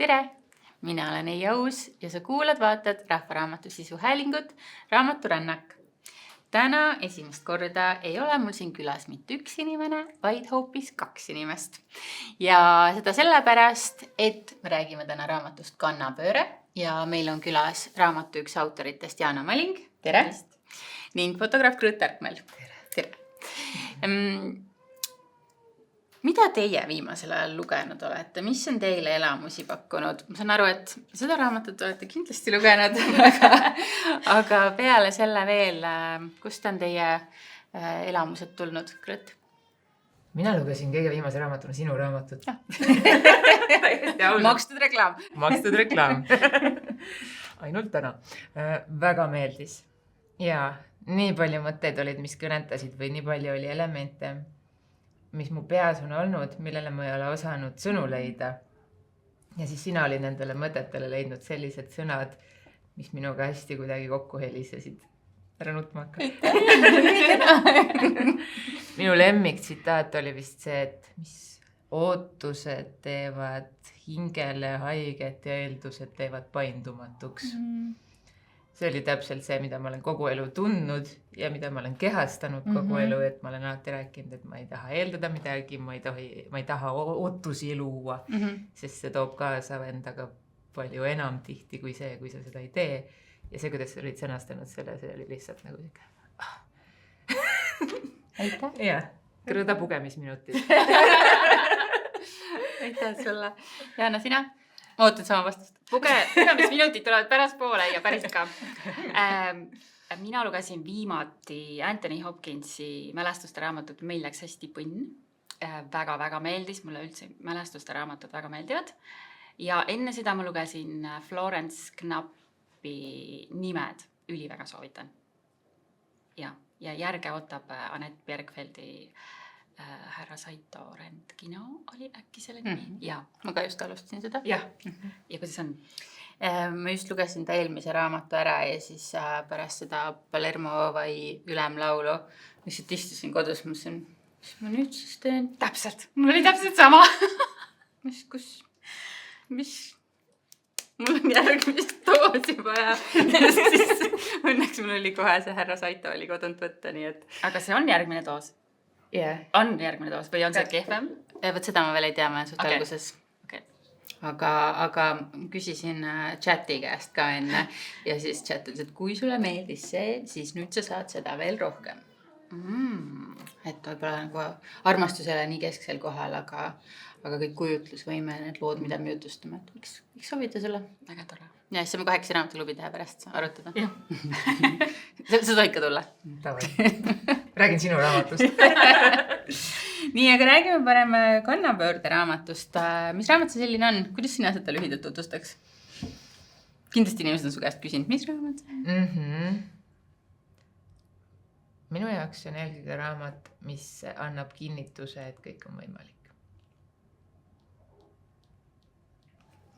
Tere! Mina olen Eija Uus ja sa vaatad Rahvaraamatu sisuhäälingut Raamaturännak. Täna esimest korda ei ole mul siin külas mitte üks inimene, vaid hoopis kaks inimest. Ja seda sellepärast, et me räägime täna raamatust Kannapööre ja meil on külas raamatu üks autoritest Jaana Maling. Tere! Ning fotograaf Krõõt Tarkmäel. Tere! Mida teie viimasel ajal lugenud olete? Mis on teile elamusi pakkunud? Ma saan aru, et seda raamatut olete kindlasti lugenud, aga peale selle veel, kust on teie elamused tulnud, Krõõt? Mina lugesin kõige viimase raamatuna sinu raamatut. Makstud reklaam. Makstud reklaam. Ainult täna. Väga meeldis. Ja nii palju mõtteid olid, mis kõnetasid või nii palju oli elemente, mis mu peas on olnud, millele ma ei ole osanud sõnu leida. Ja siis sina oli nendele mõtetele leidnud sellised sõnad, mis minuga hästi kuidagi kokku helisesid. Ära nutma hakka. Minu lemmik tsitaat oli vist see, et mis ootused teevad hingele haiget ja eeldused teevad paindumatuks. See oli täpselt see, mida ma olen kogu elu tundnud ja mida ma olen kehastanud kogu elu, et ma olen alati rääkinud, et ma ei taha eeldada midagi, ma ei taha ootusi luua, sest see toob kaasa endaga palju enam tihti kui see, kui sa seda ei tee. Ja see, kuidas sa olid sõnastanud selle, see oli lihtsalt nagu Aitäh! Jah, Krõõda pugemisminutid. Aitäh sulle! Jaana, sina? Ma ootan sama vastust. Pugemisminutid tulevad pärast poole ja päris ka. Mina lugesin viimati Anthony Hopkinsi mälestuste raamatut Meil läks hästi põnn. Väga-väga meeldis. Mulle üldse mälestuste raamatud väga meeldivad. Ja enne seda ma lugesin Florence Knappi Nimed. Väga soovitan. Ja järge ootab Anett Bjergfeldi Härra Saito Rendkino oli äkki selle nimi. Ja. Ma ka just alustasin seda. Ja kuidas on? Ma just lugesin ta eelmise raamatu ära ja siis pärast seda Palermo vai ülemlaulu lihtsalt istusin kodus, mõtlesin, mis ma nüüd siis teen? Täpselt. Mul oli täpselt sama. Mis? Mul on järgmist doosi vaja. Ja siis õnneks mul oli kohe see Härra Saito oli kodunt võtta, nii et... Aga see on järgmine doos? Yeah. On järgmine doos või on see kehvem? Võt seda ma veel ei tea, ma suht alguses. Okay. Aga küsisin chati käest ka enne ja siis chat ütles, et kui sulle meeldis see, siis nüüd sa saad seda veel rohkem. Et võib-olla nagu armastusele nii kesksel kohal, aga kõik kujutlusvõime, need lood, mida me jutustame, et võiks soovida sulle. Väga tore. Ja siis saame 8 raamatuklubi teha pärast arutada. Sa tohid ka tulla. Räägin sinu raamatust. Nii, aga räägime parem Kannapöörde raamatust. Mis raamat see selline on? Kuidas sina seda lühidalt tutvustaks? Kindlasti inimesed on su käest küsinud, mis raamat see? Minu jaoks on eelkõige raamat, mis annab kinnituse, et kõik on võimalik.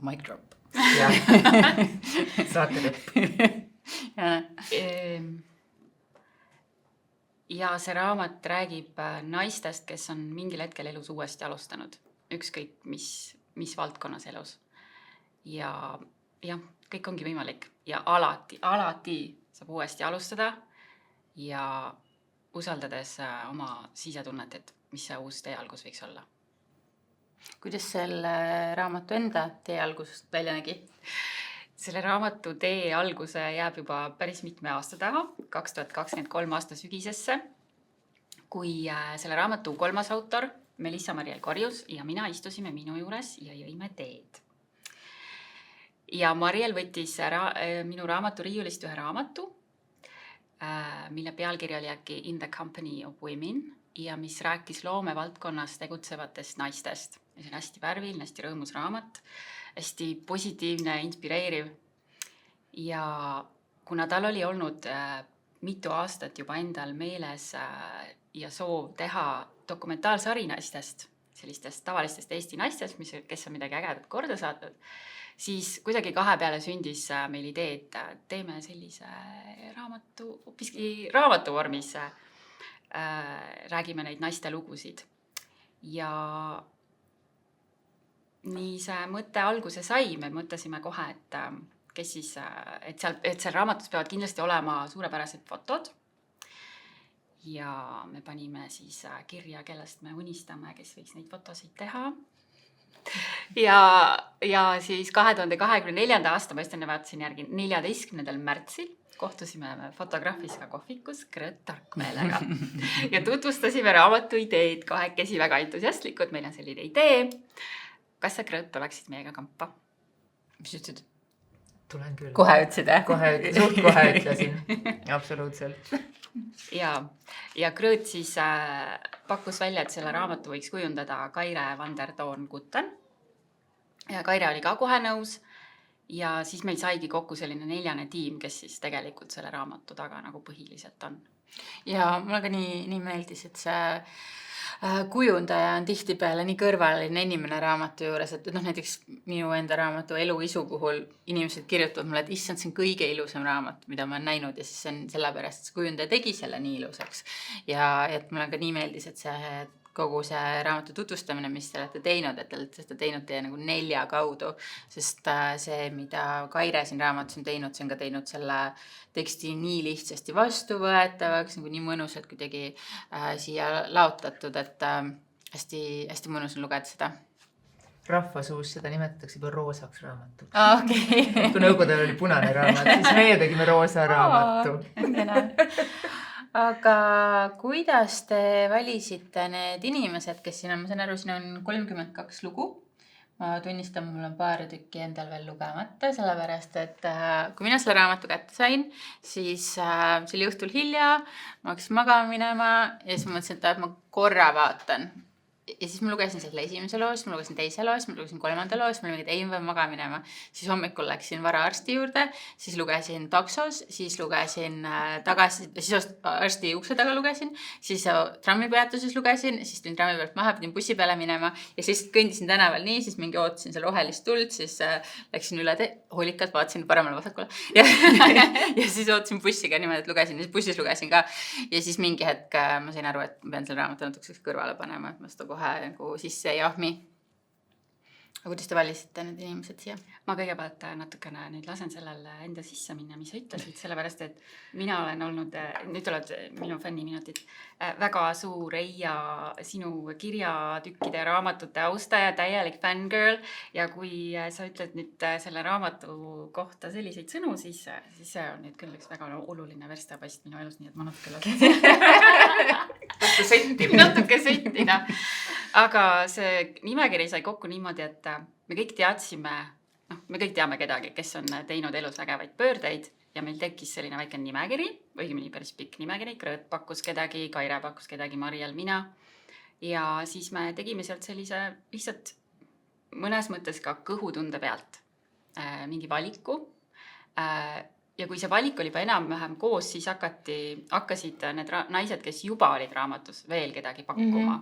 Mic drop. Jah, saate lõpp. Ja see raamat räägib naistest, kes on mingil hetkel elus uuesti alustanud. Ükskõik mis valdkonnas elus. Ja kõik ongi võimalik. Ja alati saab uuesti alustada ja usaldades oma sisetunnet, et mis see uus tee algus võiks olla. Kuidas selle raamatu enda tee algusest välja nägi? Selle raamatu tee alguse jääb juba päris mitme aasta taha, 2023 aasta sügisesse, kui selle raamatu 3. autor Melissa Mariel Korjus ja mina istusime minu juures ja jõime teed. Ja Mariel võttis minu raamatu riiulist ühe raamatu, mille pealkiri oli äkki In the Company of Women ja mis rääkis loomevaldkonnas tegutsevatest naistest. See on hästi värviline, hästi rõõmus raamat, hästi positiivne, inspireeriv. Ja kuna tal oli olnud mitu aastat juba endal meeles ja soov teha dokumentaalsari naistest, sellistest tavalistest Eesti naistest, kes on midagi ägedat korda saatnud, siis kuidagi 2 peale sündis meil idee, et teeme sellise raamatu, hoopiski raamatu vormis räägime neid naiste lugusid. Ja nii see mõte alguse sai, me mõtlesime kohe, et kes siis, et seal raamatus peavad kindlasti olema suurepärased fotod. Ja me panime siis kirja, kellest me unistame, kes võiks neid fotosid teha. Ja siis 2024. aasta, ma just enne vaatasin järgi, 14. märtsil kohtusime fotograafiska kohvikus Gröt Tarkmeelega ja tutvustasime raamatu ideed kahekesi väga entusiastlikud. Meil on selline idee. Kas sa, Gröt, oleksid meiega kampa? Mis ütlesid? Tulen küll. Kohe ütlesid, Suht kohe ütlesin. Absoluutselt. Ja Gröt siis pakkus välja, et selle raamatu võiks kujundada Kaire van der Toorn-Gutten. Ja Kaire oli ka kohe nõus. Ja siis meil saigi kokku selline 4 tiim, kes siis tegelikult selle raamatu taga nagu põhiliselt on. Ja mulle ka nii meeldis, et see kujundaja on tihtipeale nii kõrvaline inimene raamatu juures, et näiteks minu enda raamatu Elu isu puhul inimesed kirjutavad mulle, et issand, see on kõige ilusam raamat, mida ma olen näinud, ja siis see on sellepärast, et see kujundaja tegi selle nii ilusaks. Ja et mulle ka nii meeldis, et see kogu see raamatu tutvustamine, mis te olete teinud, et te olete teinud teie nagu 4 kaudu, sest see, mida Kaire siin raamatus on teinud, see on ka teinud selle teksti nii lihtsasti vastuvõetavaks, nagu nii mõnusalt kuidagi siia laotatud, et hästi, hästi mõnus on lugeda seda. Rahvasuus seda nimetatakse juba roosaks raamatuks. Okay. Kui nõukogude oli punane raamat, siis meie tegime roosa raamatu. Aga kuidas te valisite need inimesed, kes siin on? Ma saan aru, siin on 32 lugu. Ma tunnistan, mul on paar tükki endal veel lugemata, sellepärast, et kui mina selle raamatu kätte sain, siis see oli õhtul hilja, ma hakkasin magama minema ja siis mõtlesin, et ma korra vaatan. Ja siis ma lugesin selle esimese loo, siis ma lugesin teise loo, siis ma lugesin 3. loo, siis ma olin, et ei, ma pean magama minema. Siis hommikul läksin vara arsti juurde, siis lugesin taksos, siis lugesin tagasi, siis arsti ukse taga lugesin, siis trammipeatuses lugesin, siis tulin trammi pealt maha, pidin bussi peale minema ja siis kõndisin tänaval nii, siis mingi ootasin seal rohelist tuld, siis läksin üle hoolikalt, vaatasin paremale vasakule ja siis ootasin bussiga niimoodi, et lugesin ja siis bussis lugesin ka ja siis mingi hetk ma sain aru, et ma pean selle raamatu natukeseks kõrvale panema, et ma seda kohe nagu sisse ei ahmi. Aga kuidas te valisite need inimesed siia? Ma kõigepealt natukene nüüd lasen sellele enda sisse minna, mis sa ütlesid, sellepärast, et mina olen olnud, nüüd tulevad minu fänniminutid, väga suur Eija sinu kirjatükkide raamatute austaja, täielik fangirl ja kui sa ütled nüüd selle raamatu kohta selliseid sõnu, siis see on nüüd küll üks väga oluline verstapost minu elus, nii et ma natuke settida. Aga see nimekiri sai kokku niimoodi, et me kõik teadsime, me kõik teame kedagi, kes on teinud elus vägevaid pöördeid ja meil tekkis selline väike nimekiri, õigemini päris pikk nimekiri, Gröt pakkus kedagi, Kaire pakkus kedagi, Mariel, mina. Ja siis me tegime sealt sellise lihtsalt mõnes mõttes ka kõhutunde pealt mingi valiku. Ja kui see valik oli juba enam-vähem koos, siis hakkasid need naised, kes juba olid raamatus, veel kedagi pakkuma.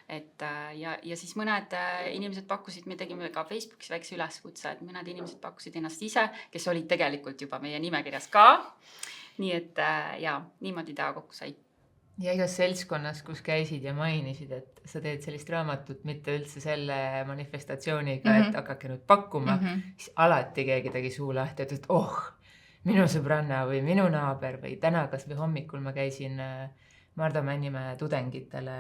Ja siis mõned inimesed pakkusid, me tegime ka Facebookis väikse üleskutse, et mõned inimesed pakkusid ennast ise, kes olid tegelikult juba meie nimekirjas ka. Nii et niimoodi ta kokku sai. Ja igas seltskonnas, kus käisid ja mainisid, et sa teed sellist raamatut mitte üldse selle manifestatsiooniga, et hakake nüüd pakkuma, siis alati keegi tegi suu lahti, et minu sõbranna või minu naaber või täna kas või hommikul ma käisin Mardu Männimäe tudengitele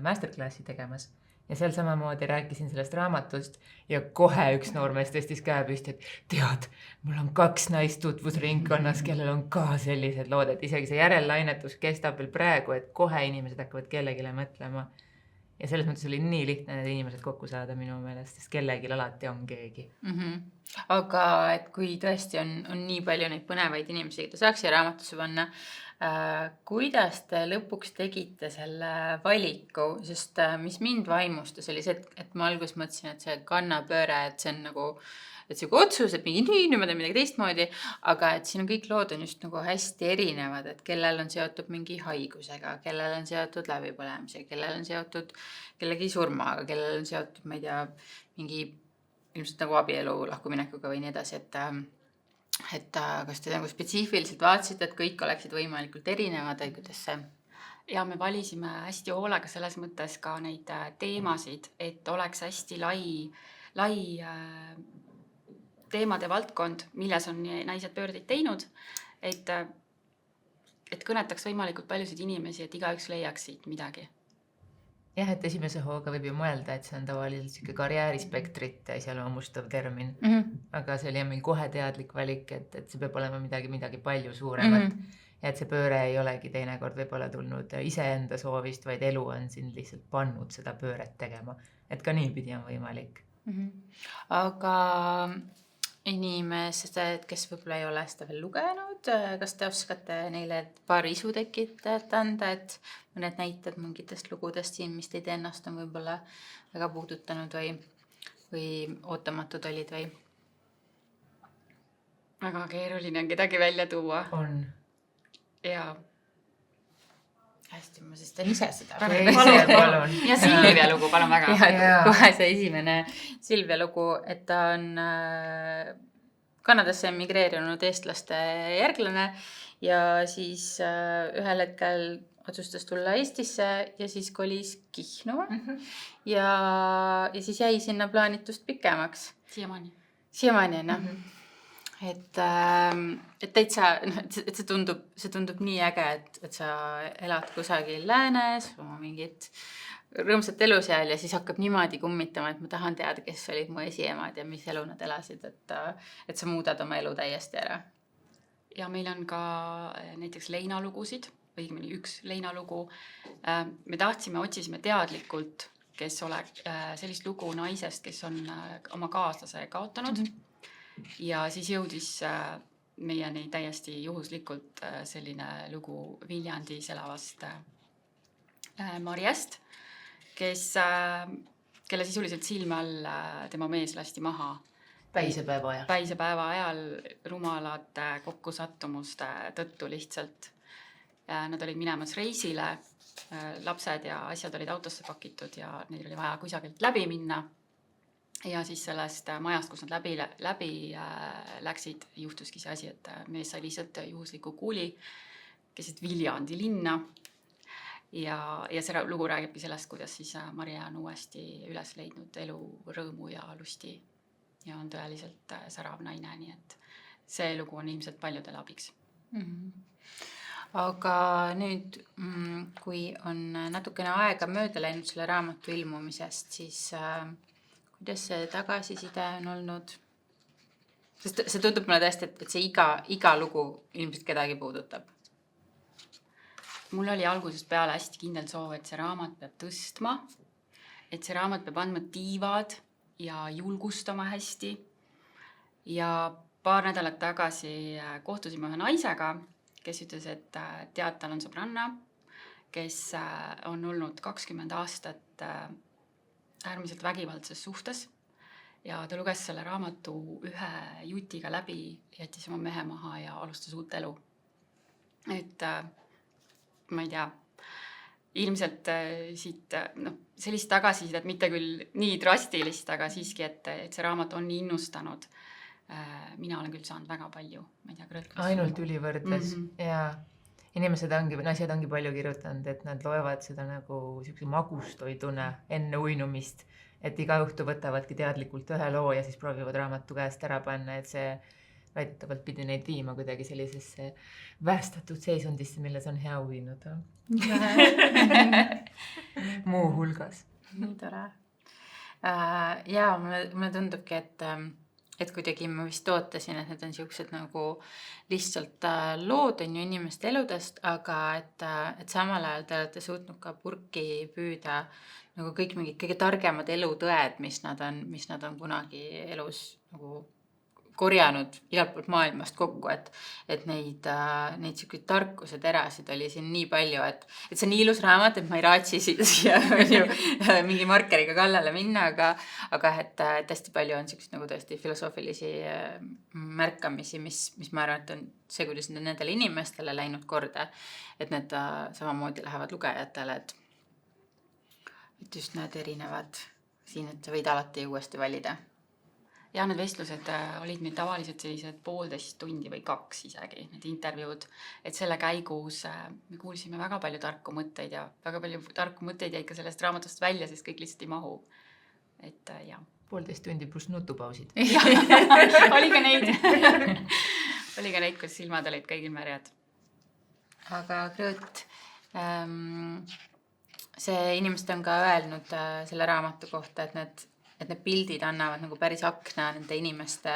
masterclassi tegemas ja seal samamoodi rääkisin sellest raamatust ja kohe üks noormees tõstis käe püsti, et tead, mul on 2 naist tutvusringkonnas, kellel on ka sellised lood, et isegi see järellainetus kestab veel praegu, et kohe inimesed hakkavad kellegile mõtlema. Ja selles mõttes oli nii lihtne need inimesed kokku saada minu meelest, sest kellegil alati on keegi. Aga et kui tõesti on nii palju neid põnevaid inimesi, keda saaks siia raamatusse panna, kuidas te lõpuks tegite selle valiku, sest mis mind vaimustas oli see, et ma alguses mõtlesin, et see kannapööre, et see on nagu et see otsus, et nüüd ma teen midagi teistmoodi, aga et siin on kõik lood on just nagu hästi erinevad, et kellel on seotud mingi haigusega, kellel on seotud läbipõlemisega, kellel on seotud kellegi surmaga, kellel on seotud, ma ei tea, mingi ilmselt nagu abielu lahkuminekuga või nii edasi, et kas te nagu spetsiifiliselt vaatasite, et kõik oleksid võimalikult erinevad või kuidas see? Ja me valisime hästi hoolega selles mõttes ka neid teemasid, et oleks hästi lai lai teemade valdkond, milles on naised pöördeid teinud, et kõnetaks võimalikult paljusid inimesi, et igaüks leiaks siit midagi. Jah, et esimese hooga võib ju mõelda, et see on tavaliselt siuke karjäärispektrit iseloomustav termin, aga see oli meil kohe teadlik valik, et see peab olema midagi palju suuremat. Ja et see pööre ei olegi teinekord võib-olla tulnud iseenda soovist, vaid elu on sind lihtsalt pannud seda pööret tegema. Et ka niipidi on võimalik. Aga inimesed, kes võib-olla ei ole seda veel lugenud, kas te oskate neile paar isutekitajat anda, et mõned näited mingitest lugudest siin, mis teid ennast on võib-olla väga puudutanud või ootamatud olid või? Väga keeruline on kedagi välja tuua. On. Ja hästi, ma siis teen ise seda. Palun. Ja Silvia lugu, palun väga. Kohe see esimene Silvia lugu, et ta on Kanadasse emigreerinud eestlaste järglane ja siis ühel hetkel otsustas tulla Eestisse ja siis kolis Kihnuma ja siis jäi sinna plaanitust pikemaks. Siiamaani, noh. Et täitsa, et see tundub nii äge, et sa elad kusagil läänes, oma mingit rõõmsat elu seal ja siis hakkab niimoodi kummitama, et ma tahan teada, kes olid mu esiemad ja mis elu nad elasid, et sa muudad oma elu täiesti ära. Ja meil on ka näiteks leinalugusid, õigemini üks leinalugu. Me otsisime teadlikult, kes oleks sellist lugu naisest, kes on oma kaaslase kaotanud. Ja siis jõudis meieni täiesti juhuslikult selline lugu Viljandis elavast Marjast, kelle sisuliselt silme all tema mees lasti maha. Päisepäeva ajal rumalate kokkusattumuste tõttu lihtsalt. Nad olid minemas reisile, lapsed ja asjad olid autosse pakitud ja neil oli vaja kusagilt läbi minna. Ja siis sellest majast, kus nad läbi läksid, juhtuski see asi, et mees sai lihtsalt juhusliku kuuli keset Viljandi linna. Ja see lugu räägibki sellest, kuidas siis Marja on uuesti üles leidnud elu, rõõmu ja lusti ja on tõeliselt särav naine, nii et see lugu on ilmselt paljudele abiks. Aga nüüd, kui on natukene aega mööda läinud selle raamatu ilmumisest, siis kuidas see tagasiside on olnud? Sest see tundub mulle tõesti, et see iga lugu ilmselt kedagi puudutab. Mul oli algusest peale hästi kindel soov, et see raamat peab tõstma, et see raamat peab andma tiivad ja julgustama hästi. Ja paar nädalat tagasi kohtusime ühe naisega, kes ütles, et tead, tal on sõbranna, kes on olnud 20 aastat äärmiselt vägivaldses suhtes ja ta luges selle raamatu ühe jutiga läbi, jättis oma mehe maha ja alustas uut elu. Et ma ei tea, ilmselt siit sellist tagasisidet, mitte küll nii drastilist, aga siiski, et see raamat on innustanud. Mina olen küll saanud väga palju, ma ei tea, kõrõtkus. Ainult ülivõrdles ja naised ongi palju kirjutanud, et nad loevad seda nagu siukse magustoiduna enne uinumist, et iga õhtu võtavadki teadlikult ühe loo ja siis proovivad raamatu käest ära panna, et see väidetavalt pidi neid viima kuidagi sellisesse väestatud seisundisse, milles on hea uinuda. Muu hulgas. Nii tore. Ja mulle tundubki, et kuidagi ma vist ootasin, et need on siuksed nagu lihtsalt lood on ju inimeste eludest, aga et samal ajal te olete suutnud ka purki püüda nagu kõik mingid kõige targemad elutõed, mis nad on kunagi elus nagu korjanud igalt poolt maailmast kokku, et neid siukeid tarkuse terasid oli siin nii palju, et see on nii ilus raamat, et ma ei raatsi siia mingi markeriga kallale minna, aga et hästi palju on siukseid nagu tõesti filosoofilisi märkamisi, mis ma arvan, et on see, kuidas nendele inimestele läinud korda, et need samamoodi lähevad lugejatele, et just need erinevad siin, et sa võid alati uuesti valida. Ja need vestlused olid meil tavaliselt sellised 1,5 tundi või 2 isegi, need intervjuud, et selle käigus me kuulsime väga palju tarku mõtteid ja väga palju tarku mõtteid jäi ka sellest raamatust välja, sest kõik lihtsalt ei mahu. Et jah, 1,5 tundi pluss nutupausid. oli ka neid oli ka neid, kus silmad olid kõigil märjad. Aga Grõõt, see inimesed on ka öelnud selle raamatu kohta, et need pildid annavad nagu päris akna nende inimeste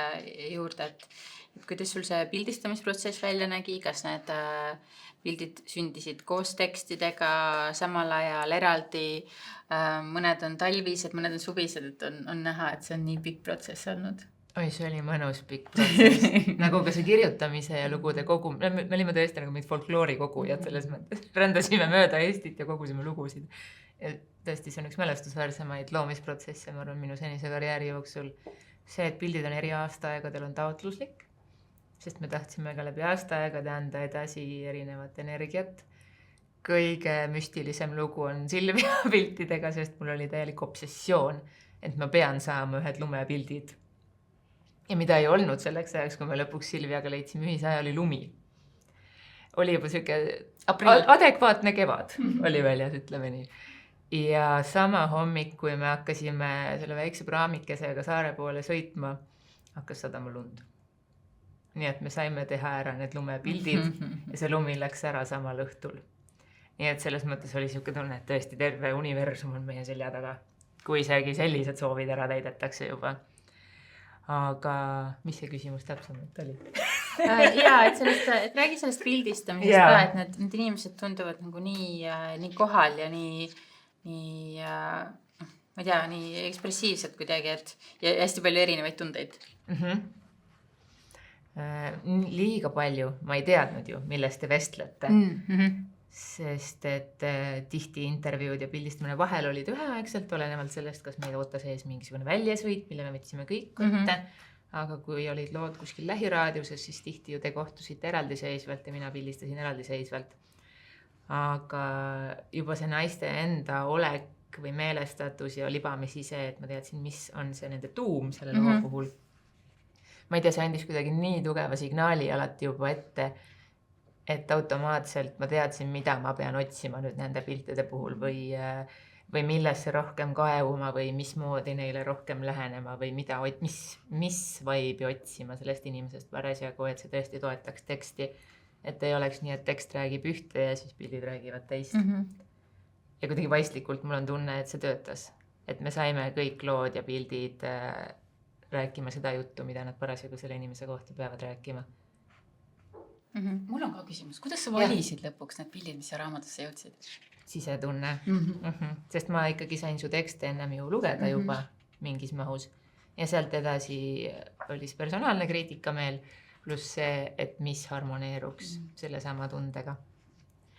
juurde, et kuidas sul see pildistamisprotsess välja nägi, kas need pildid sündisid koos tekstidega samal ajal eraldi, mõned on talvised, mõned on suvised, et on näha, et see on nii pikk protsess olnud. Oi, see oli mõnus pikk protsess. Nagu ka see kirjutamise ja lugude kogu. Me olime tõesti nagu meid folkloori kogujad selles mõttes. Rändasime mööda Eestit ja kogusime lugusid. Ja tõesti, see on üks mälestusväärsemaid loomisprotsesse, ma arvan, minu senise karjääri jooksul. See, et pildid on eri aastaaegadel, on taotluslik, sest me tahtsime ka läbi aastaaegade anda edasi erinevat energiat. Kõige müstilisem lugu on Silvia piltidega, sest mul oli täielik obsessioon, et ma pean saama ühed lumepildid. Ja mida ei olnud selleks ajaks, kui me lõpuks Silviaga leidsime ühisaja, oli lumi. Oli juba siuke adekvaatne kevad oli väljas, ütleme nii. Ja sama hommik, kui me hakkasime selle väikse praamikesega saare poole sõitma, hakkas sadama lund. Nii et me saime teha ära need lumepildid ja see lumi läks ära samal õhtul. Nii et selles mõttes oli siuke tunne, et tõesti terve universum on meie selja taga, kui isegi sellised soovid ära täidetakse juba. Aga mis see küsimus täpsemalt oli? Jaa, et räägi sellest pildistamisest ka, et need inimesed tunduvad nagu nii kohal ja nii ma ei tea, nii ekspressiivsed kuidagi, ja hästi palju erinevaid tundeid. Liiga palju, ma ei teadnud ju, millest te vestlete. Sest et tihti intervjuud ja pildistamine vahel olid üheaegselt, olenevalt sellest, kas meid ootas ees mingisugune väljasõit, mille me võtsime kõik võtte. Aga kui olid lood kuskil lähiraadiuses, siis tihti ju te kohtusite eraldiseisvalt ja mina pildistasin eraldiseisvalt. Aga juba see naiste enda olek või meelestatus ja libamisi see, et ma teadsin, mis on see nende tuum selle loo puhul. Ma ei tea, see andis kuidagi nii tugeva signaali alati juba ette, et automaatselt ma teadsin, mida ma pean otsima nüüd nende piltide puhul või millesse rohkem kaevuma või mismoodi neile rohkem lähenema või mis vaibi otsima sellest inimesest parasjagu, et see tõesti toetaks teksti, et ei oleks nii, et tekst räägib ühte ja siis pildid räägivad teist. Ja kuidagi paistlikult mul on tunne, et see töötas, et me saime kõik lood ja pildid rääkima seda juttu, mida nad parasjagu selle inimese kohta peavad rääkima. Mul on ka küsimus, kuidas sa valisid lõpuks need pildid, mis sa raamatusse jõudsid? Sisetunne. Sest ma ikkagi sain su tekste ennem ju lugeda juba mingis mahus. Ja sealt edasi oli see personaalne kriitikameel, pluss see, et mis harmoneeruks selle sama tundega.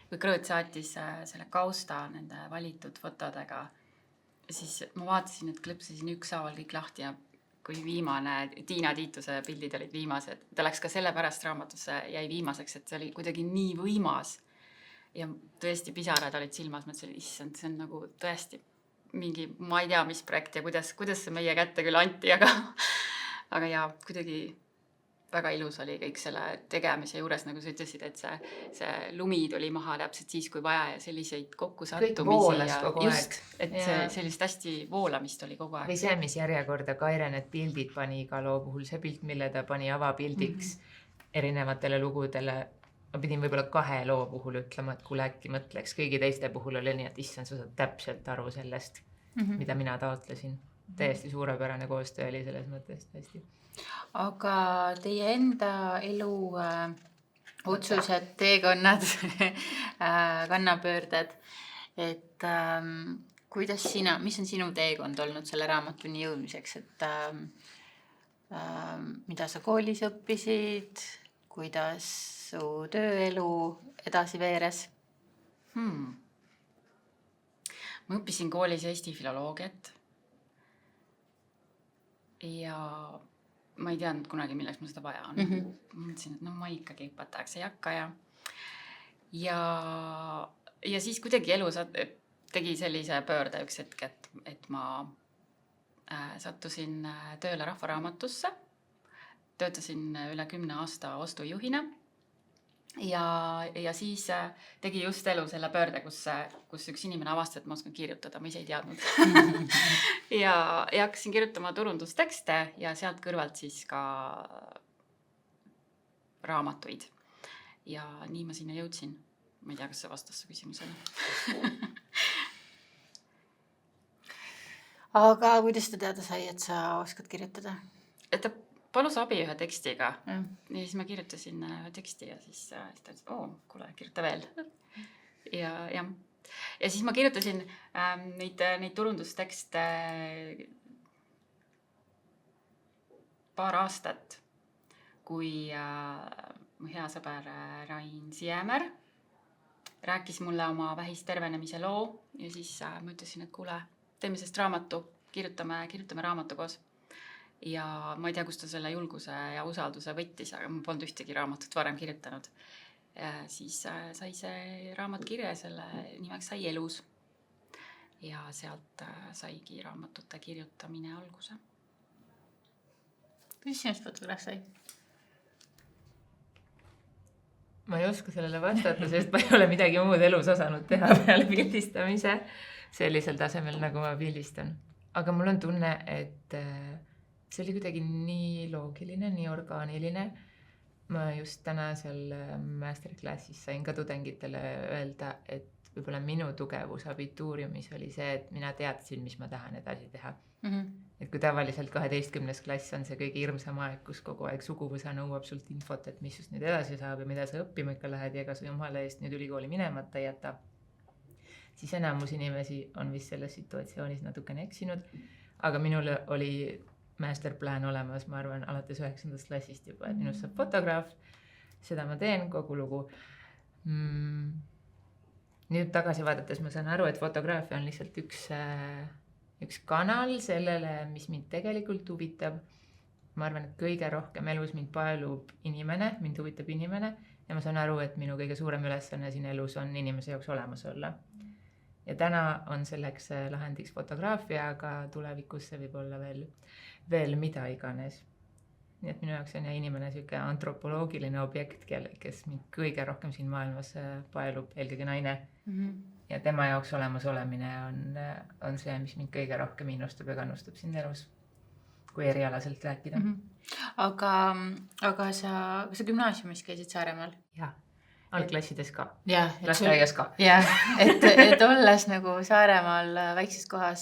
Kui Grõõt saatis selle kausta nende valitud fotodega, siis ma vaatasin, et klõpsasin ükshaaval kõik lahti ja kui viimane Tiina Tiituse pildid olid viimased. Ta läks ka selle pärast raamatusse, jäi viimaseks, et see oli kuidagi nii võimas. Ja tõesti pisarad olid silmas, mõtlesin, issand, see on nagu tõesti mingi, ma ei tea, mis projekt ja kuidas see meie kätte küll anti, aga jaa, kuidagi väga ilus oli kõik selle tegemise juures, nagu sa ütlesid, et see lumi tuli maha täpselt siis, kui vaja ja selliseid kokkusattumisi. Kõik voolas kogu aeg. Just, et sellist hästi voolamist oli kogu aeg. Või see, mis järjekorda Kaire need pildid pani iga loo puhul, see pilt, mille ta pani avapildiks erinevatele lugudele. Ma pidin võib-olla 2 loo puhul ütlema, et kuule äkki mõtleks. Kõigi teiste puhul oli nii, et issand, sa saad täpselt aru sellest, mida mina taotlesin. Täiesti suurepärane koostöö oli selles mõttes tõesti. Aga teie enda elu otsused, teekonnad, kannapöörded, et mis on sinu teekond olnud selle raamatuni jõudmiseks, et mida sa koolis õppisid, kuidas su tööelu edasi veeres? Ma õppisin koolis Eesti filoloogiat ja ma ei teadnud kunagi, milleks mul seda vaja on. Ma mõtlesin, et ma ikkagi õpetajaks ei hakka ja siis kuidagi elu tegi sellise pöörde üks hetk, et ma sattusin tööle Rahvaraamatusse, töötasin üle 10 aasta ostujuhina ja siis tegi just elu selle pöörde, kus üks inimene avastas, et ma oskan kirjutada, ma ise ei teadnud. ja hakkasin kirjutama turundustekste ja sealt kõrvalt siis ka raamatuid. Ja nii ma sinna jõudsin. Ma ei tea, kas see vastas su küsimusele. Aga kuidas ta teada sai, et sa oskad kirjutada? Et ta palus abi ühe tekstiga. Ja siis ma kirjutasin ühe teksti ja siis ta ütles, kuule, kirjuta veel. Ja siis ma kirjutasin neid turundustekste paar aastat, kui mu hea sõber Rain Siemer rääkis mulle oma vähist tervenemise loo ja siis ma ütlesin, et kuule, teeme sellest raamatu, kirjutame raamatu koos. Ja ma ei tea, kust ta selle julguse ja usalduse võttis, aga ma polnud ühtegi raamatut varem kirjutanud. Siis sai see raamat kirja, selle nimeks sai Elus. Ja sealt saigi raamatute kirjutamine alguse. Kuidas sinust fotograaf sai? Ma ei oska sellele vastata, sest ma ei ole midagi muud elus osanud teha peale pildistamise sellisel tasemel, nagu ma pildistan. Aga mul on tunne, et see oli kuidagi nii loogiline, nii orgaaniline. Ma just täna seal masterclassis sain ka tudengitele öelda, et võib-olla minu tugevus abituuriumis oli see, et mina teadsin, mis ma tahan edasi teha. Et kui tavaliselt 12. klass on see kõige hirmsam aeg, kus kogu aeg suguvõsa nõuab sult infot, et mis just nüüd edasi saab ja mida sa õppima ikka lähed ja ega sa jumala eest nüüd ülikooli minemata ei jäta, siis enamus inimesi on vist selles situatsioonis natukene eksinud. Aga minul oli masterplaan olemas, ma arvan, alates 9. klassist juba, et minust saab fotograaf, seda ma teen, kogu lugu. Nüüd tagasi vaadates ma saan aru, et fotograafia on lihtsalt üks kanal sellele, mis mind tegelikult huvitab. Ma arvan, et kõige rohkem elus mind paelub inimene, mind huvitab inimene ja ma saan aru, et minu kõige suurem ülesanne siin elus on inimese jaoks olemas olla. Ja täna on selleks lahendiks fotograafia, aga tulevikus see võib olla veel mida iganes. Nii et minu jaoks on inimene selline antropoloogiline objekt, kes mind kõige rohkem siin maailmas paelub, eelkõige naine. Ja tema jaoks olemas olemine on see, mis mind kõige rohkem innustab ja kannustab siin elus, kui erialaselt rääkida. Aga sa gümnaasiumis käisid Saaremaal? Jah, algklassides ka. Lasteaias ka. Et olles nagu Saaremaal väikses kohas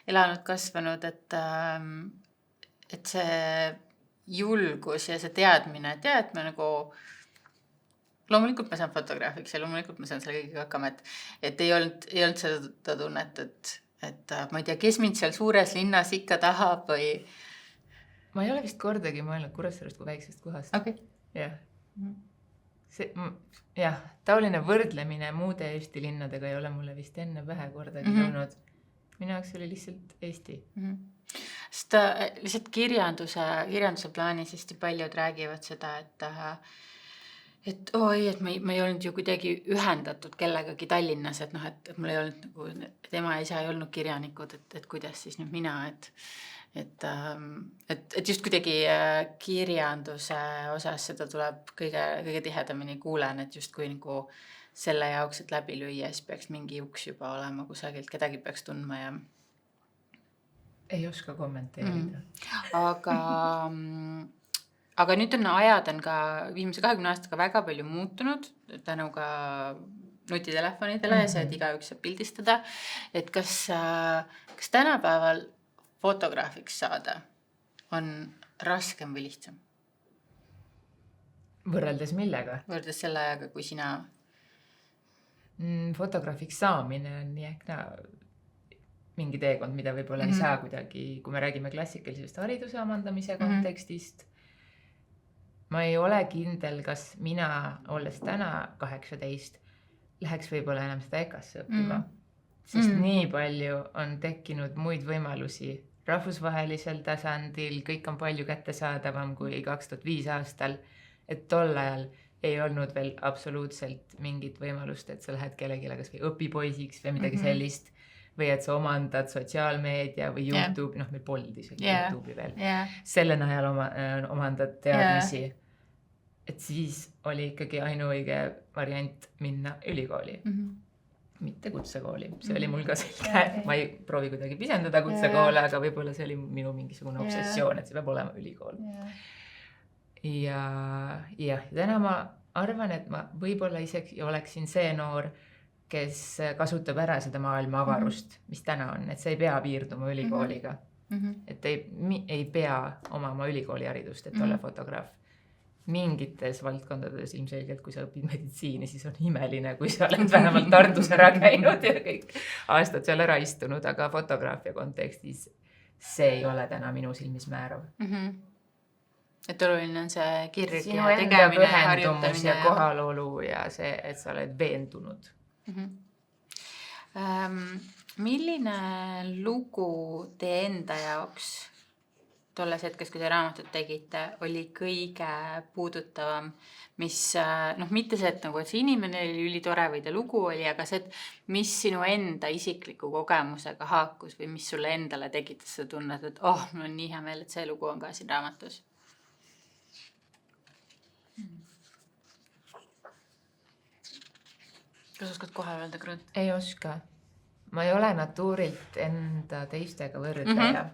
elanud, kasvanud, et see julgus ja see teadmine, et ma nagu loomulikult ma saan fotograafiks ja loomulikult ma saan selle kõigiga hakkama, et ei olnud seda tunnet, et ma ei tea, kes mind seal suures linnas ikka tahab või... Ma ei ole vist kordagi mõelnud Kuressaarest kui väiksest kohast. Okay. Jah, taoline võrdlemine muude Eesti linnadega ei ole mulle vist enne vähe kordagi tulnud. Minu jaoks oli lihtsalt Eesti. Sest lihtsalt kirjanduse plaanis hästi paljud räägivad seda, et ma ei olnud ju kuidagi ühendatud kellegagi Tallinnas, et mul ei olnud nagu, et ema ja isa ei olnud kirjanikud, et kuidas siis nüüd mina, et just kuidagi kirjanduse osas seda tuleb kõige tihedamini kuulen, et just kui nagu selle jaoks, et läbi lüüa, siis peaks mingi uks juba olema kusagilt, kedagi peaks tundma ja... Ei oska kommenteerida. Aga nüüd ajad on ka viimase 20 aastaga väga palju muutunud, tänu ka nutitelefonidele ja see, et igaüks saab pildistada. Et kas tänapäeval fotograafiks saada on raskem või lihtsam? Võrreldes millega? Võrreldes selle ajaga, kui sina... Fotograafiks saamine on nii ehk mingi teekond, mida võib-olla ei saa kuidagi, kui me räägime klassikalisest hariduse omandamise kontekstist. Ma ei ole kindel, kas mina, olles täna 18, läheks võib-olla enam seda EKA-sse õppima. Sest nii palju on tekkinud muid võimalusi rahvusvahelisel tasandil, kõik on palju kättesaadavam kui 2005 aastal, et tol ajal ei olnud veel absoluutselt mingit võimalust, et sa lähed kellelegi kas või õpipoisiks või midagi sellist, või et sa omandad sotsiaalmeedia või YouTube, meil polnud isegi YouTube'i veel. Selle najal omandad teadmisi. et siis oli ikkagi ainuõige variant minna ülikooli. Mitte kutsekooli, see oli mul ka selge, ma ei proovi kuidagi pisendada kutsekoole, aga võib-olla see oli minu mingisugune obsessioon, et see peab olema ülikool. Ja täna ma arvan, et ma võib-olla isegi oleksin see noor, kes kasutab ära seda maailma avarust, mis täna on, et see ei pea piirduma ülikooliga. Et ei pea omama ülikooli haridust, et olla fotograaf. Mingites valdkondades ilmselgelt, kui sa õpid meditsiini, siis on imeline, kui sa oled vähemalt Tartus ära käinud ja kõik aastad seal ära istunud, aga fotograafia kontekstis see ei ole täna minu silmis määrav. Et oluline on see kirg sinu ja enda tegemine, pühendumus harjutamine. ja kohalolu ja see, et sa oled veendunud. Milline lugu teie enda jaoks tolles hetkes, kui te raamatut tegite, oli kõige puudutavam, mis, mitte see, et nagu, et see inimene oli ülitore või ta lugu oli, aga see, et mis sinu enda isikliku kogemusega haakus või mis sulle endale tegitas seda tunnet, et mul on nii hea meel, et see lugu on ka siin raamatus. Kas oskad kohe öelda, Grõt? Ei oska. Ma ei ole natuurilt enda teistega võrdleja.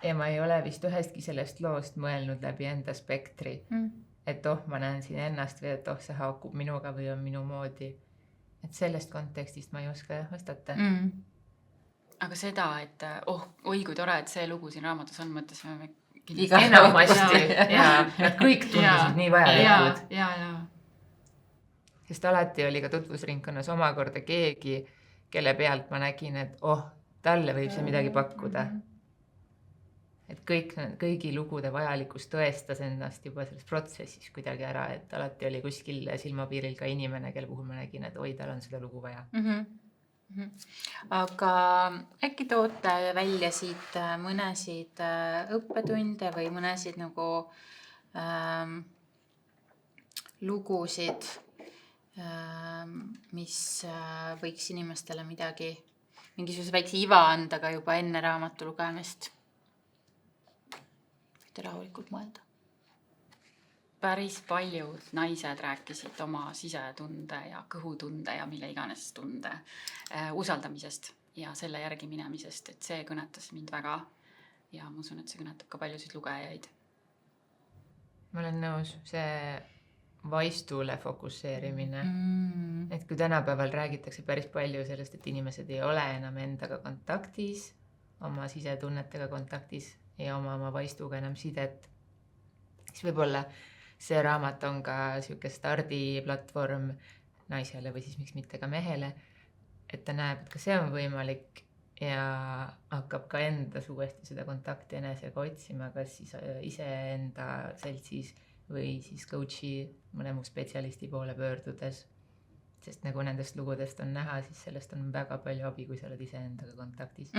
Ja ma ei ole vist ühestki sellest loost mõelnud läbi enda spektri. Et ma näen siin ennast või et see haakub minuga või on minu moodi. Et sellest kontekstist ma ei oska vastata. Aga seda, et oi kui tore, et see lugu siin raamatus on, mõtlesime enamasti. Nad kõik tundusid nii vajalikud. Ja. Sest alati oli ka tutvusringkonnas omakorda keegi, kelle pealt ma nägin, et talle võib see midagi pakkuda. Et kõigi lugude vajalikkus tõestas ennast juba selles protsessis kuidagi ära, et alati oli kuskil silmapiiril ka inimene, kelle puhul ma nägin, et tal on seda lugu vaja. Aga äkki toote välja siit mõnesid õppetunde või mõnesid nagu lugusid, mis võiks inimestele mingisuguse väikse iva anda ka juba enne raamatu lugemist. Võite rahulikult mõelda. Päris paljud naised rääkisid oma sisetunde ja kõhutunde ja mille iganes tunde usaldamisest ja selle järgi minemisest, et see kõnetas mind väga ja ma usun, et see kõnetab ka paljusid lugejaid. Ma olen nõus, see vaistule fokusseerimine. Et kui tänapäeval räägitakse päris palju sellest, et inimesed ei ole enam endaga kontaktis, oma sisetunnetega kontaktis ja oma vaistuga enam sidet, siis võib-olla see raamat on ka siuke stardiplatvorm naisele või siis miks mitte ka mehele, et ta näeb, et ka see on võimalik ja hakkab ka endas uuesti seda kontakti enesega otsima, kas siis iseenda seltsis või siis coachi mõne muu spetsialisti poole pöördudes. Sest nagu nendest lugudest on näha, siis sellest on väga palju abi, kui sa oled iseendaga kontaktis.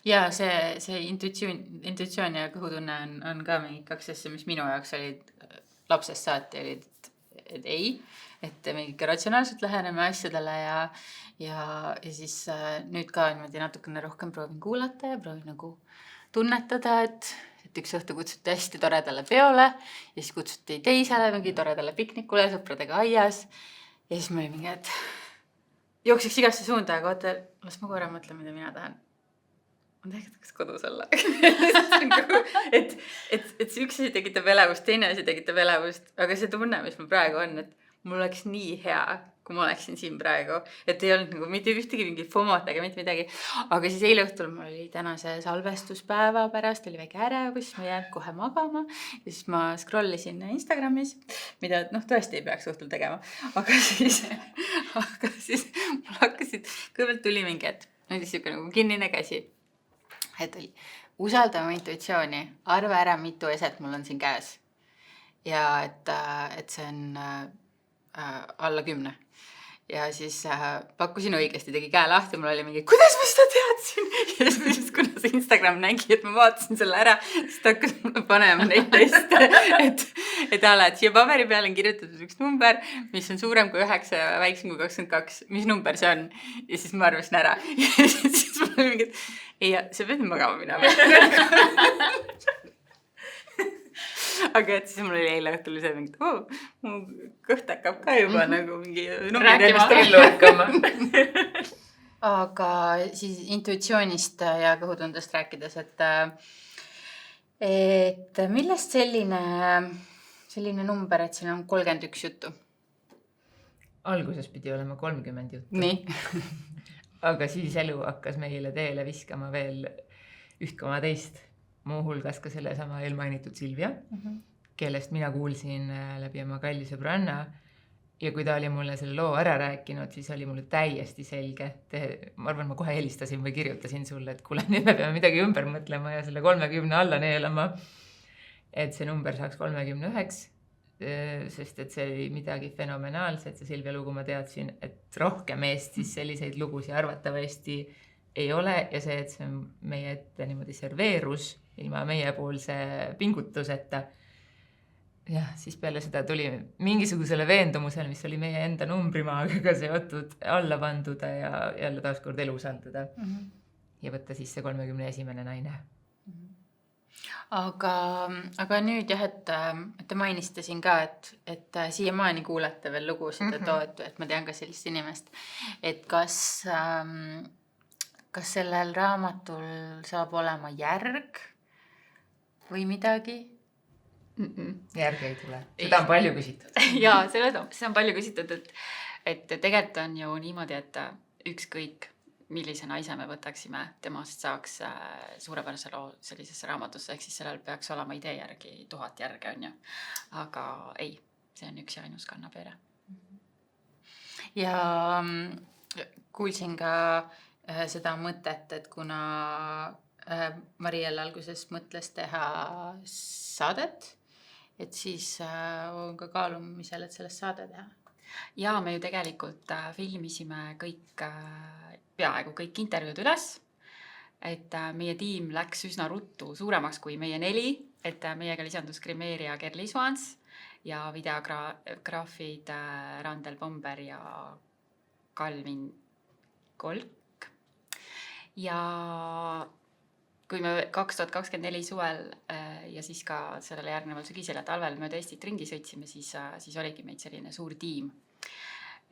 Ja see intuitsioon ja kõhutunne on ka mingi kaks asja, mis minu jaoks olid lapsest saati, olid, et ei, et mingi ratsionaalselt läheneme asjadele ja siis nüüd ka niimoodi natukene rohkem proovin kuulata ja proovin nagu tunnetada, et üks õhtu kutsuti hästi toredale peole ja siis kutsuti teisele mingi toredale piknikule sõpradega aias ja siis ma olin mingi, et jookseks igasse suunda, aga oota, las ma korra mõtlen, mida mina tahan. Ma tahaks kodus olla. et see üks asi tekitab elevust, teine asi tekitab elevust, aga see tunne, mis mul praegu on, et mul oleks nii hea, kui ma oleksin siin praegu, et ei olnud nagu mitte ühtegi mingit FOMOt ega mitte midagi, aga siis eile õhtul mul oli tänase salvestuspäeva pärast, oli väike ärevus, ma jään kohe magama ja siis ma scrollisin Instagramis, mida tõesti ei peaks õhtul tegema, aga siis mul hakkasid, kõigepealt tuli mingi, et näiteks siuke nagu kinnine käsi, et oli usalda oma intuitsiooni, arva ära, mitu eset mul on siin käes ja et see on alla 10 ja siis pakkusin õigesti, tegi käe lahti, mul oli mingi, kuidas ma seda teadsin ja siis kuna see Instagram nägi, et ma vaatasin selle ära, siis ta hakkas mulle panema neid teste, et siia paberi peale on kirjutatud üks number, mis on suurem kui 9 ja väiksem kui 22, mis number see on ja siis ma arvasin ära ja siis mul oli mingi, et ei, sa pead magama minema aga et siis mul oli eile õhtul see mingi, mu kõht hakkab ka juba nagu mingi Rääkima. ellu hakkama. aga siis intuitsioonist ja kõhutundest rääkides, et millest selline number, et siin on 31 juttu? Alguses pidi olema 30 juttu. Nii. Aga siis elu hakkas meile teele viskama veel 1,2, muuhulgas ka sellesama eelmainitud Silvia, kellest mina kuulsin läbi oma kalli sõbranna. Ja kui ta oli mulle selle loo ära rääkinud, siis oli mulle täiesti selge. Ma arvan, ma kohe helistasin või kirjutasin sulle, et kuule, nüüd me peame midagi ümber mõtlema ja selle 30 alla neelama, et see number saaks 31. Sest et see oli midagi fenomenaalset, see Silvia lugu ma teadsin, et rohkem Eestis selliseid lugusid arvatavasti ei ole ja see, et see meie ette niimoodi serveerus ilma meiepoolse pingutuseta. Jah, siis peale seda tuli mingisugusele veendumusele, mis oli meie enda numbrimaagiga seotud alla panduda ja jälle taaskord elu usaldada. Ja võtta siis see 31. naine. Aga nüüd jah, et te mainisite siin ka, et siiamaani kuulete veel lugusid, et ma tean ka sellist inimest, et kas sellel raamatul saab olema järg või midagi? Järg ei tule. Seda on palju küsitud. Jaa, see on palju küsitud, et tegelikult on ju niimoodi, et ükskõik millise naise me võtaksime, temast saaks suurepärase loo sellisesse raamatusse, ehk siis sellel peaks olema idee järgi 1000 järge, on ju. Aga ei, see on üks ja ainus kannapööre. Ja kuulsin ka seda mõtet, et kuna Mariel alguses mõtles teha saadet, et siis on ka kaalumisel, et sellest saade teha. Ja me ju tegelikult filmisime peaaegu kõik intervjuud üles, et meie tiim läks üsna ruttu suuremaks kui meie 4, et meiega lisandus grimeerija Kerli Swans ja videograafid Randel Bomber ja Kalvin Kolk. Ja kui me 2024 suvel ja siis ka sellele järgneval sügisel ja talvel mööda Eestit ringi sõitsime, siis oligi meid selline suur tiim.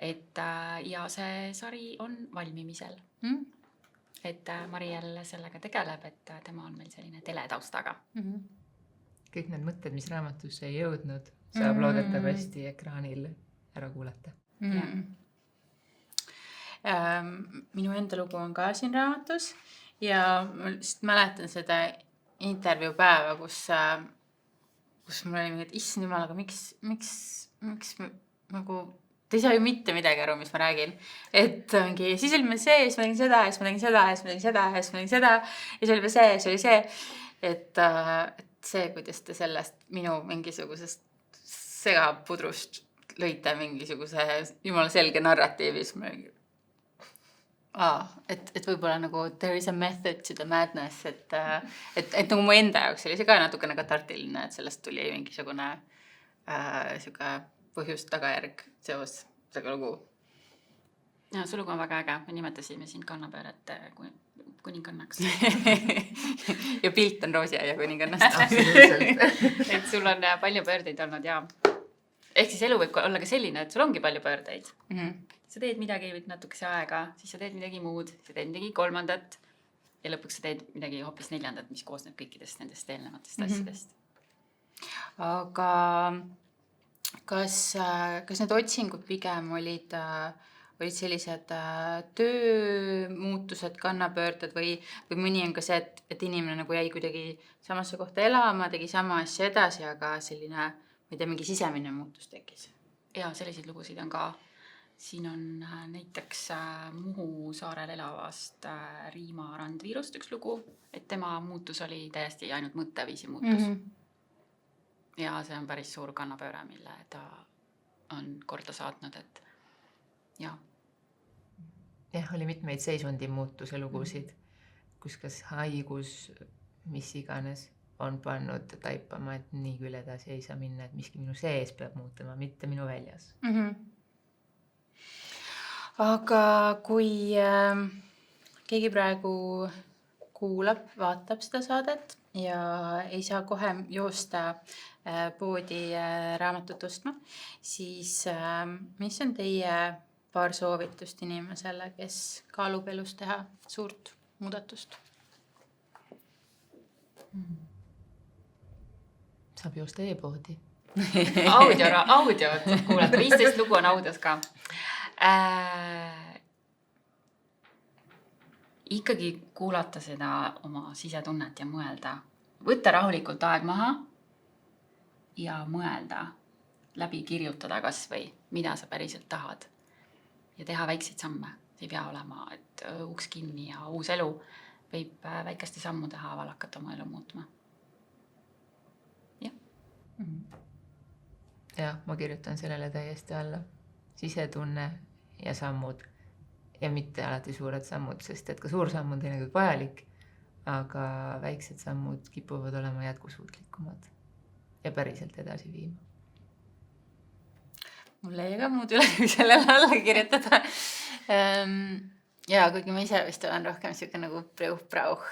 Ja see sari on valmimisel. Et Mariel sellega tegeleb, et tema on meil selline teletaustaga. Kõik need mõtted, mis raamatusse ei jõudnud, saab loodetavasti ekraanil ära kuulata. Minu enda lugu on ka siin raamatus ja ma lihtsalt mäletan seda intervjuu päeva, kus mul oli mingi, et issand jumal, aga miks nagu te ei saa ju mitte midagi aru, mis ma räägin. Et siis oli meil see, siis ma tegin seda, siis ma tegin seda, siis ma tegin seda, siis ma tegin seda, ja see oli veel see, see oli see. Et see, kuidas te sellest minu mingisugusest segapudrust lõite mingisuguse jumala selge narratiivis. Et võib-olla nagu there is a method to the madness, et nagu mu enda jaoks oli see ka natukene katartiline, et sellest tuli mingisugune põhjust-tagajärg seos selle lugu. Ja, see lugu on väga äge. Me nimetasime siin kannapööret kuningannaks. Ja pilt on Roosia ja kuningannast. Absoluutselt. Et sul on palju pöördeid olnud ja ehk siis elu võib olla ka selline, et sul ongi palju pöördeid. Sa teed midagi natukese aega, siis sa teed midagi muud, sa teed midagi kolmandat ja lõpuks sa teed midagi hoopis 4, mis koosneb kõikidest nendest eelnevatest asjadest. Aga kas need otsingud pigem olid sellised töömuutused, kannapöörded või mõni on ka see, et inimene nagu jäi kuidagi samasse kohta elama, tegi sama asja edasi, aga selline, ma ei tea, mingi sisemine muutus tekkis? Ja selliseid lugusid on ka. Siin on näiteks Muhu saarel elavast Riima Randviirust üks lugu, et tema muutus oli täiesti ainult mõtteviisi muutus. Ja see on päris suur kannapööre, mille ta on korda saatnud, et jah. Jah, oli mitmeid seisundi muutuse lugusid, kus kas haigus, mis iganes, on pannud taipama, et nii küll edasi ei saa minna, et miski minu sees peab muutuma, mitte minu väljas. Aga kui keegi praegu kuulab, vaatab seda saadet ja ei saa kohe joosta poodi raamatut ostma, siis mis on teie paar soovitust inimesele, kes kaalub elus teha suurt muudatust? Saab joosta e-poodi. Audiot kuulata, 15 lugu on audios ka. Ikkagi kuulata seda oma sisetunnet ja mõelda. Võtta rahulikult aeg maha ja mõelda, läbi kirjutada kas või, mida sa päriselt tahad. Ja teha väikseid samme. See ei pea olema, et uks kinni ja uus elu. Võib väikeste sammude haaval hakata oma elu muutma. Jah, ma kirjutan sellele täiesti alla. Sisetunne ja sammud. Ja mitte alati suured sammud, sest et ka suur samm on teinekord vajalik, aga väiksed sammud kipuvad olema jätkusuutlikumad ja päriselt edasi viima. Mul ei ka muud üle kui sellele alla kirjutada. Ja kuigi ma ise vist olen rohkem siuke nagu prauh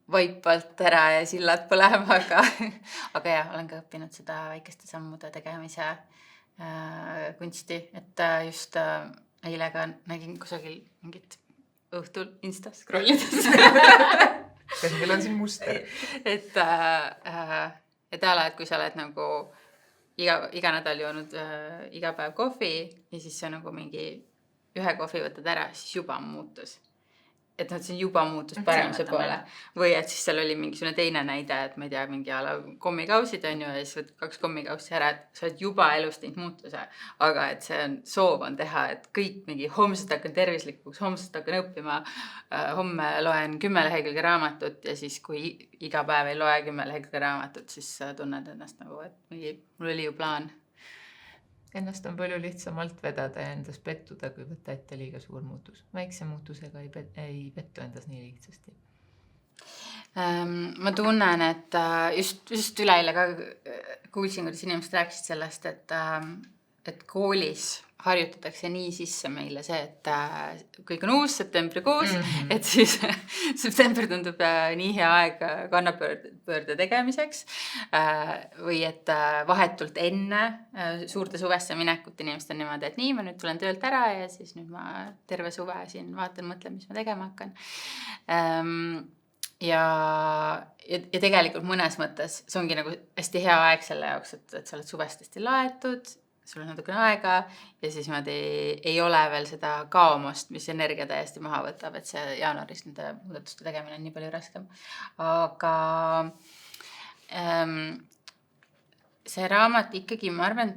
vaipalt ära ja sillad põlema, aga jah, olen ka õppinud seda väikeste sammude tegemise kunsti, et just eile ka nägin kusagil mingit õhtul Insta scrollides. Kas meil on siin muster? Et ala, et kui sa oled nagu iga nädal joonud iga päev kohvi ja siis sa nagu mingi ühe kohvi võtad ära, siis juba muutus. Et see on juba muutus paremuse poole. Või et siis seal oli mingisugune teine näide, et ma ei tea, mingi ala kommikausid on ju ja siis võtad 2 kommikaussi ära, et sa oled juba elus teinud muutuse. Aga et see soov on teha, et kõik mingi homsest hakkan tervislikuks, homsest hakkan õppima, homme loen 10 lehekülge raamatut ja siis kui iga päev ei loe 10 lehekülge raamatut, siis tunned ennast nagu, et mul oli ju plaan. Ennast on palju lihtsam alt vedada ja endas pettuda, kui võtta ette liiga suur muutus. Väikse muutusega ei pettu endas nii lihtsasti. Ma tunnen, et just üleeile ka kuulsin, kuidas inimesed rääkisid sellest, et koolis harjutatakse nii sisse meile see, et kõik on uus septembrikuus, et siis september tundub nii hea aeg kannapöörde tegemiseks või et vahetult enne suurte suvesse minekut inimesed on niimoodi, et nii, ma nüüd tulen töölt ära ja siis nüüd ma terve suve siin vaatan, mõtlen, mis ma tegema hakkan. Ja tegelikult mõnes mõttes see ongi nagu hästi hea aeg selle jaoks, et sa oled suvest hästi laetud, sul on natukene aega ja siis ei ole veel seda kaomost, mis energia täiesti maha võtab, et see jaanuaris nende muudatuste tegemine on nii palju raskem. Aga see raamat ikkagi, ma arvan,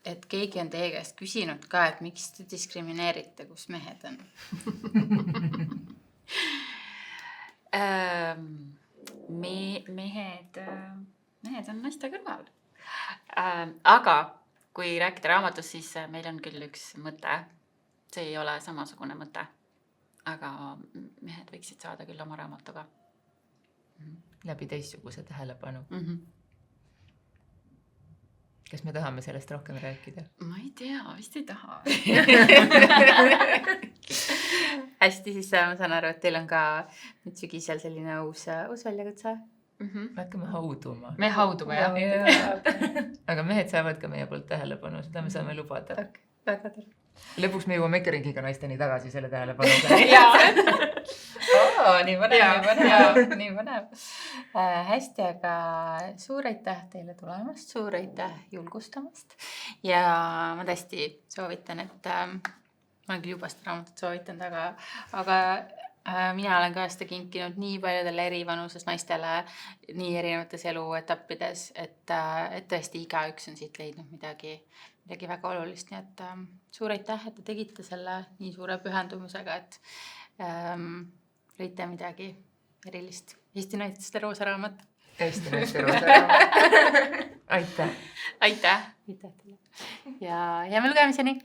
et keegi on teie käest küsinud ka, et miks te diskrimineerite, kus mehed on? Mehed on naiste kõrval. Aga kui rääkida raamatust, siis meil on küll üks mõte. See ei ole samasugune mõte. Aga mehed võiksid saada küll oma raamatuga. Läbi teistsuguse tähelepanu. Kas me tahame sellest rohkem rääkida? Ma ei tea, vist ei taha. Hästi, siis ma saan aru, et teil on ka nüüd sügisel selline uus väljakutse. Me hakkame hauduma. Me haudume, jah. Aga mehed saavad ka meie poolt tähelepanu, seda me saame lubada. Väga tore. Lõpuks me jõuame Ekeringiga naisteni tagasi selle tähelepanuga. Nii põnev. Hästi, aga suur aitäh teile tulemast, suur aitäh julgustamast. Ja ma tõesti soovitan, et ma olen küll juba seda raamatut soovitanud, aga mina olen ka seda kinkinud nii paljudele eri vanuses naistele, nii erinevates eluetappides, et tõesti igaüks on siit leidnud midagi väga olulist. Nii et suur aitäh, et te tegite selle nii suure pühendumusega, et lõite midagi erilist. Eesti naiste roosa raamat. Eesti naiste roosa raamat. Aitäh. Aitäh. Ja jääme lugemiseni.